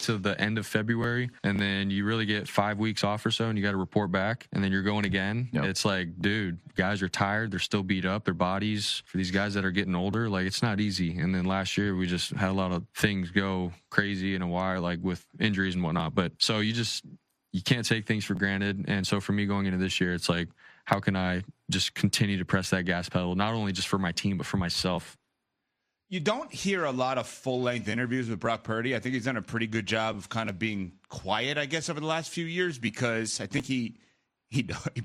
to the end of February, and then you really get 5 weeks off or so, and you got to report back, and then you're going again. Yep. It's like, dude, guys are tired. They're still beat up. Their bodies, for these guys that are getting older, like, it's not easy. And then last year, we just had a lot of things go crazy in a wire, like with injuries and whatnot. But so you can't take things for granted. And so for me going into this year, it's like, how can I just continue to press that gas pedal, not only just for my team, but for myself? You don't hear a lot of full-length interviews with Brock Purdy. I think he's done a pretty good job of kind of being quiet, I guess, over the last few years, because I think he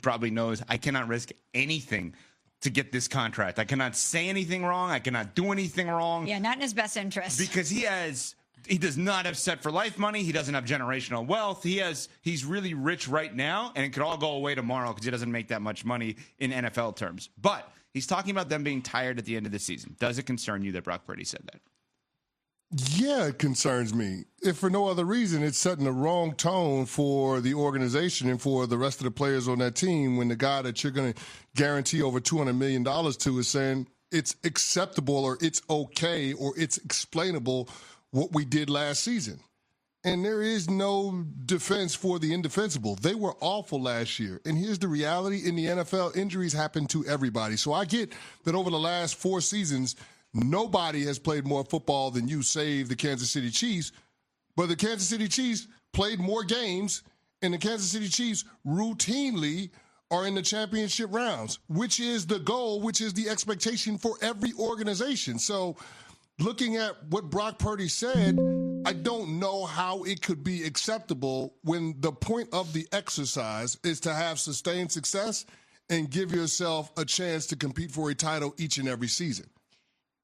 probably knows I cannot risk anything to get this contract. I cannot say anything wrong. I cannot do anything wrong. Yeah, not in his best interest. Because he does not have set for life money. He doesn't have generational wealth. He's really rich right now, and it could all go away tomorrow because he doesn't make that much money in NFL terms. But he's talking about them being tired at the end of the season. Does it concern you that Brock Purdy said that? Yeah, it concerns me. If for no other reason, it's setting the wrong tone for the organization and for the rest of the players on that team when the guy that you're going to guarantee over $200 million to is saying it's acceptable or it's okay or it's explainable what we did last season. And there is no defense for the indefensible. They were awful last year. And here's the reality. In the NFL, injuries happen to everybody. So I get that over the last 4 seasons, nobody has played more football than you, save the Kansas City Chiefs. But the Kansas City Chiefs played more games, and the Kansas City Chiefs routinely are in the championship rounds, which is the goal, which is the expectation for every organization. So looking at what Brock Purdy said, I don't know how it could be acceptable when the point of the exercise is to have sustained success and give yourself a chance to compete for a title each and every season.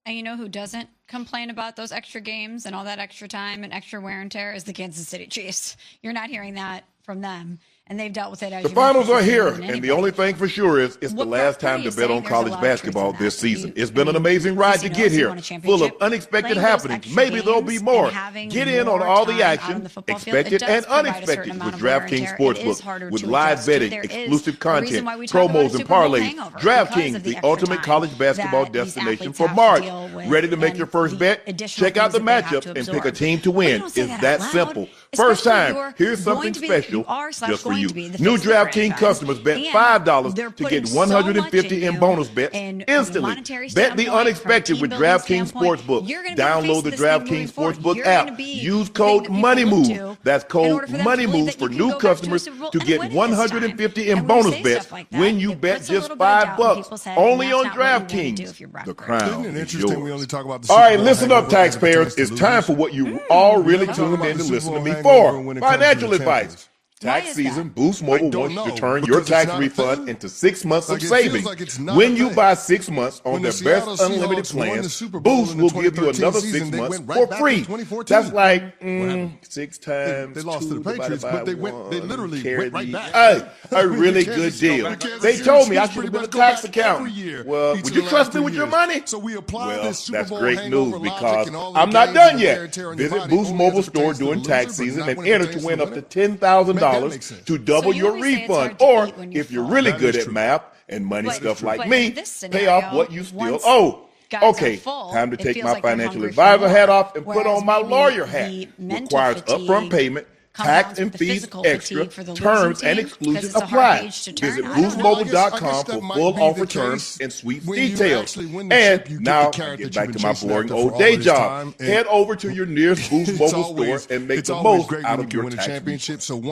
And you know who doesn't complain about those extra games and all that extra time and extra wear and tear is the Kansas City Chiefs. You're not hearing that from them. And they've dealt with it. As the finals are here, and the only thing for sure is it's the last time to bet on college basketball this season. It's been an amazing ride to get here, full of unexpected happenings. Maybe there'll be more. Get in on all the action, expected and unexpected, with DraftKings Sportsbook. With live betting, exclusive content, promos, and parlays. DraftKings, the ultimate college basketball destination for March. Ready to make your first bet? Check out the matchups and pick a team to win. It's that simple. First time, here's something special just for you. New DraftKings customers bet $5 to get $150 in bonus bets instantly. Bet the unexpected with DraftKings Sportsbook. Download the DraftKings Sportsbook app. Use code MONEYMOVE. That's code MONEYMOVE for new customers to get $150 in bonus bets when you bet just $5. Only on DraftKings. The crown is yours. All right, listen up, taxpayers. It's time for what you all really tuned in to listen to me for. Financial advice. Tax season, Boost Mobile wants you to turn your tax refund into 6 months of savings. When you buy 6 months on their best unlimited plans, Boost will give you another 6 months for free. That's like 6 times they lost to the Patriots, but they literally went right back. A really good deal. They told me I should have been a tax accountant. Well, would you trust me with your money? Well, that's great news because I'm not done yet. Visit Boost Mobile store during tax season and enter to win up to $10,000 to double your refund. Or if you're really good at math and money stuff like me, pay off what you still owe. Okay, time to take my financial advisor hat off and put on my lawyer hat. Requires upfront payment, tax and fees extra, terms and exclusions apply. Visit boostmobile.com for full offer terms and sweet details. And now, get back to my boring old day job. Head over to your nearest Boost Mobile store and make the most out of your tax.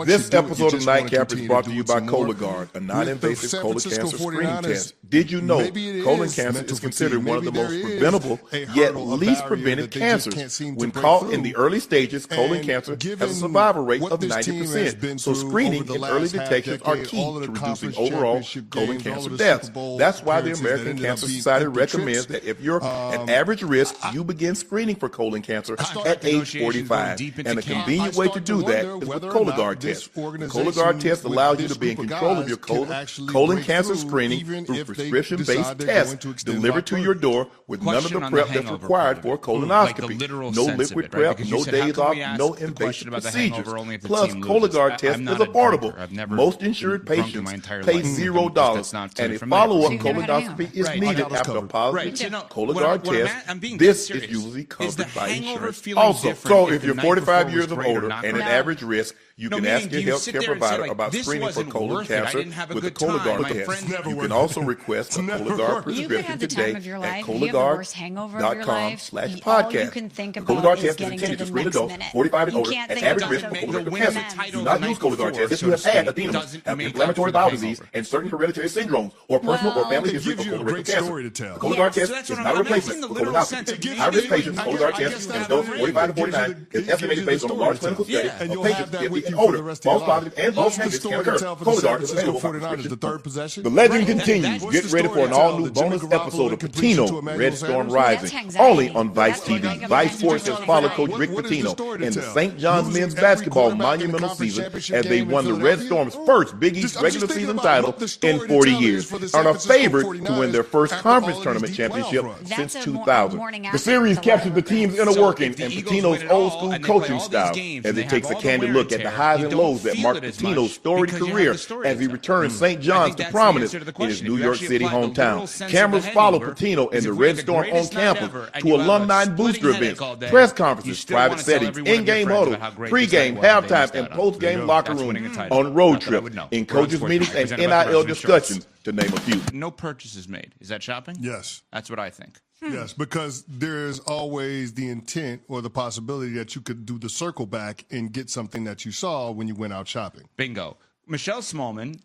This episode of Nightcap is brought to you by Cologuard, a non-invasive colon cancer screening test. Did you know colon cancer is considered one of the most preventable yet least prevented cancers? When caught in the early stages, colon cancer has a survival rate of 90%. So screening and early detection are key to reducing overall colon cancer deaths. That's why the American Cancer Society recommends that if you're at average risk, you begin screening for colon cancer at age 45. And a convenient way to do that is with Cologuard test. The Cologuard test allows you to be in control of your colon cancer screening through prescription-based tests delivered to your door with none of the prep that's required for a colonoscopy. No liquid prep, no days off, no invasive procedures. only if the plus team Cologuard loses. test I'm is not a affordable. drunker. I've never Most been insured drunk in patients my entire pay life. $0, That's not and a familiar. follow-up So you've never had a colonoscopy is Right. needed Right. after a positive Right. So, no, Cologuard what I'm test. I'm being This serious. is usually Is covered the by hangover insurance. feeling Also, different so if if the you're night 45 before years was of great or older not and great? an average risk, you No, can meaning, ask do your you healthcare sit there and say, provider like, about this screening for wasn't colon worth it. I cancer didn't have a with the good time. Cologuard My test. friends never You worth can it. also request a Cologuard You prescription could have the today time of your at life. If you have the worst hangover of your life, all Cologuard.com/podcast. you can think The about Cologuard is test is getting intended to to the screen next adults minute. 45 and You older can't at think average about risk the of The colorectal winning cancer. title Do not the use night Cologuard before, test if so you to have had speak, edema, doesn't have make up inflammatory for the bowel hangover. disease, and certain hereditary syndromes, or personal or Well, family It history of gives you a colorectal great cancer. story to tell. The Cologuard Yeah, test so that's is what not a I'm asking replacement the for literal sense colonoscopy. of maybe High-risk you- patients, I Cologuard guess test that's in those what it 45 to is. It gives you 49 the- is estimated it gives based you on a the large story to clinical tell. study Yeah. And of you'll patients have that 50 with and you for older. the rest of your False life. positives and What's false the negatives can story to occur. tell for the Cologuard San is Francisco available by 49ers, the prescription third only. possession? The legend Right. continues. What's Get the ready story for an to tell all-new that Jimmy bonus Garoppolo episode of completes you to Patino, Emmanuel Red Storm Sanders? Rising, That's anxiety. only on Vice That's TV. like a Vice bad Sports has anxiety. followed Coach What- Rick what is the Pitino story to in the tell? St. John's Losing men's every basketball quarterback in the monumental conference season championship as they game in won the Red Philadelphia? Storm's first Big I'm East just regular thinking season about title what the story in to 40 tell is years for the and San are Francisco favored to 49ers win their first after conference all of tournament these deep playoff championship runs. since That's a 2000. morning The after series with a lot captures of the team's regrets. inner So working if the and Eagles Patino's win it old all school and they play coaching all these style games as and it they takes have a all the candid wear look and at the tear, highs you and don't lows that feel marked it as Patino's much storied because you have career the story as to he tell. returned St. I John's think to that's the prominence answer to the in his question. New If you York actually City apply the literal hometown. sense of Cameras the follow hangover, Patino is and the if we Red had the Storm on greatest night campus ever and to you have a alumni splitting booster headache events, all day, press you conferences, still private wanna tell settings, every one of your in-game friends huddles, about how great this pre-game, night was and they halftime, missed and out on. post-game go. locker That's rooms, winning a title. on road Not that I trips, would know. in We're on coaches' Sports meetings Center, and presented by NIL Commercial Insurance. discussions, to name a few. No purchases made. Is that shopping? Yes. That's what I think. Yes, because there's always the intent or the possibility that you could do the circle back and get something that you saw when you went out shopping. Bingo. Michelle Smallman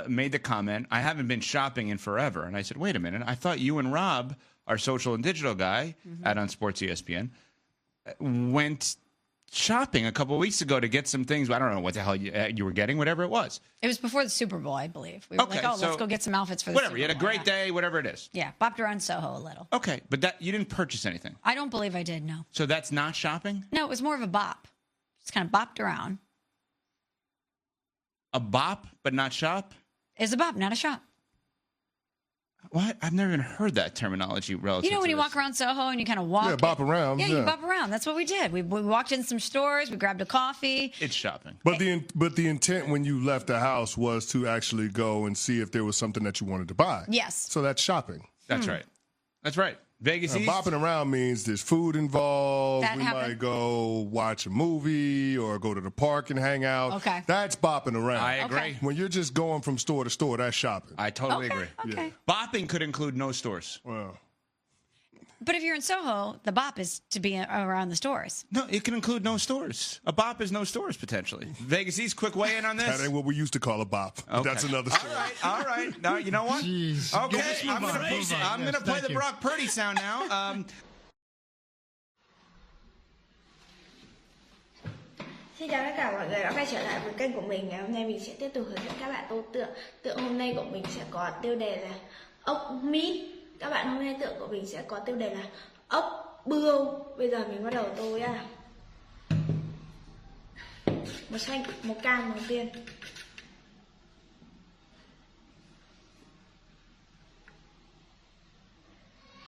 made the comment, I haven't been shopping in forever. And I said, wait a minute. I thought you and Rob, our social and digital guy at On Sports ESPN, went shopping a couple of weeks ago to get some things. I don't know what the hell you were getting, whatever it was. It was before the Super Bowl, I believe. We were Okay, like, oh, so let's go get some outfits for the Whatever. Super You had a Bowl. great day, whatever it is. Yeah, bopped around Soho a little. Okay, but that you didn't purchase anything. I don't believe I did, no. So that's not shopping? No, it was more of a bop. Just kind of bopped around. A bop, but not shop? It's a bop, not a shop. What? I've never even heard that terminology relative You know when to you this. walk around Soho and you kind of walk? Yeah, bop around. Yeah, you bop around. That's what we did. We walked in some stores. We grabbed a coffee. It's shopping. But the intent when you left the house was to actually go and see if there was something that you wanted to buy. Yes. So that's shopping. That's right. That's right. Vegas Now, East. bopping around means there's food involved. That we happened. might go watch a movie or go to the park and hang out. Okay. That's bopping around. I agree. Okay. When you're just going from store to store, that's shopping. I totally agree. Okay. Bopping could include no stores. Well, But if you're in Soho, the bop is to be around the stores. No, it can include no stores. A bop is no stores, potentially. Vegas East, quick weigh in on this? that ain't what we used to call a bop. But Okay. that's another story. All right. Now, you know what? Jeez. Okay, Let's I'm move on. going Move to on. Yes, play thank the you. Brock Purdy sound now. Xin chào tất cả mọi người đã quay trở lại với kênh của mình. Ngày hôm nay mình sẽ tiếp tục hướng dẫn các bạn tô tượng. Tượng hôm nay của mình sẽ có tiêu đề là ốc mít. Các bạn hôm nay tượng của mình sẽ có tiêu đề là ốc bươu. Bây giờ mình bắt đầu tô nha. Màu xanh, màu cam đầu tiên.